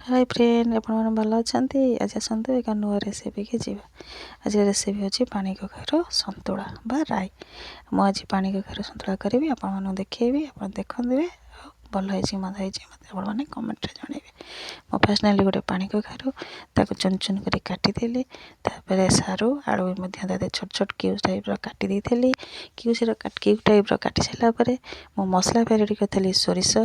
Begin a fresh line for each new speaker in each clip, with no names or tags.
Hi friend आपण भल अच्छा आज आसतु एक नुआ रेसिपी की जी आज रेसिपी अच्छी पानी कखारू सतुला बा राई मुझे पानी कखारू सतुला करी आपन देखी आप देखते भल मजा मत मैंने कमेंट जनइबे मो फास्ट गोटे पानी कखारू चुन चुन कर काटिदेली सारू आलू छोट छोट क्यूब टाइप काटी क्यूब टाइप काटी सारापर मो मसला रेडी करी सोरिष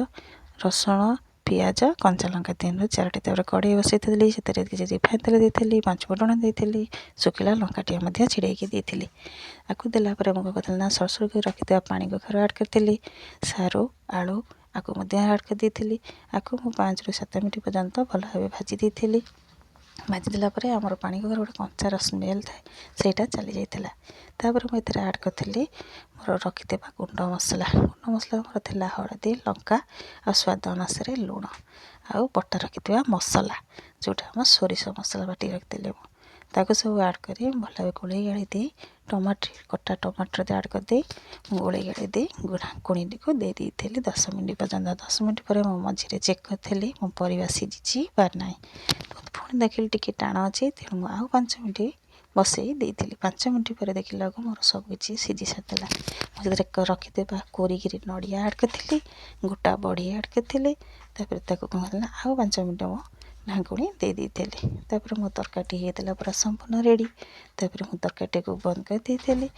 रसुण पियाज कंचा लंका 3-4टी कड़े बसई से रिफाइन तेल देती 5 फुटण देती शुखिला लंकाटे छिड़ेकी देती आपको देलापर मुझे ना सरसर कर रखिदा पानी कखारू आड करी सारू आलू आपको आड कर देती आपको 5-7 मिनट पर्यंत भल भाव भाजी देती भाजी देलापर आमर पानी कखारू गोटे कंचार स्मेल थाए सेटा चली जाता मुझे आड करी मोर रखिदे गुंड मसला मोर थिला हलदी लंका आ स्वाद अनुसार लुण आउ बटा रखिदा मसला जोटा आम सोरिष मसला बाटी रखिदे ताको सब आड कर भल गोले गाड़ी दे टमाटर कटा टमाटर आड कर गोले गाड़ी दे ढाकुणी को दे देती 10 मिनट पर्यंत 10 मिनट पर मझे चेक करी मो परिवा सीझी बा ना पुणी देखिली टी टाण अच्छे तेणु आउ 5 मिनट बसई देती 5 मिनट पर देखला मोर सबकि सीझी सारा मुझे रखिदे कोरिकी नड़िया आड करी गोटा बड़ी आड करी कहना आउ 5 मिनट मो ढाकुणी दे देती मो तरकारी होता पूरा संपूर्ण रेडी मो तरकारी को बंद कर देती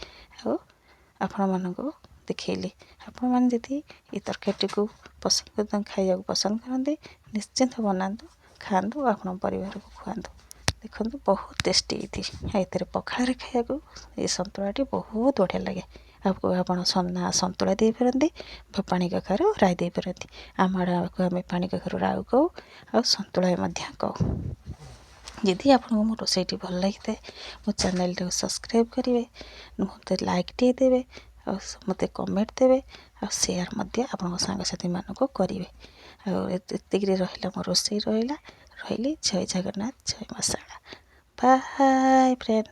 आपण मानक देखली आपण मैंने जदि ये तरकारी को पसंद खाया पसंद करते निश्चिंत बनातु खातु आप परिवार को खुआतु देखो बहुत टेस्टी ये पखाड़ खाया ये सतुलाटी बहुत बढ़िया लगे आपको आप सतुला दे पारती पानी कखारू राई दे पारती आम आड़े आम पानी कखारू राऊ कहू आ सतुला कहू जदि आपको मो रोसईटी भल लगी मो चैनल को सब्सक्राइब करेंगे मत लाइक टे देवे मत कमेंट देवे आ सेयार आप सांगसाथी मानक करेंगे आती रहा मो रोसई रही जय जगन्नाथ जय मशाला बाय फ्रेंड।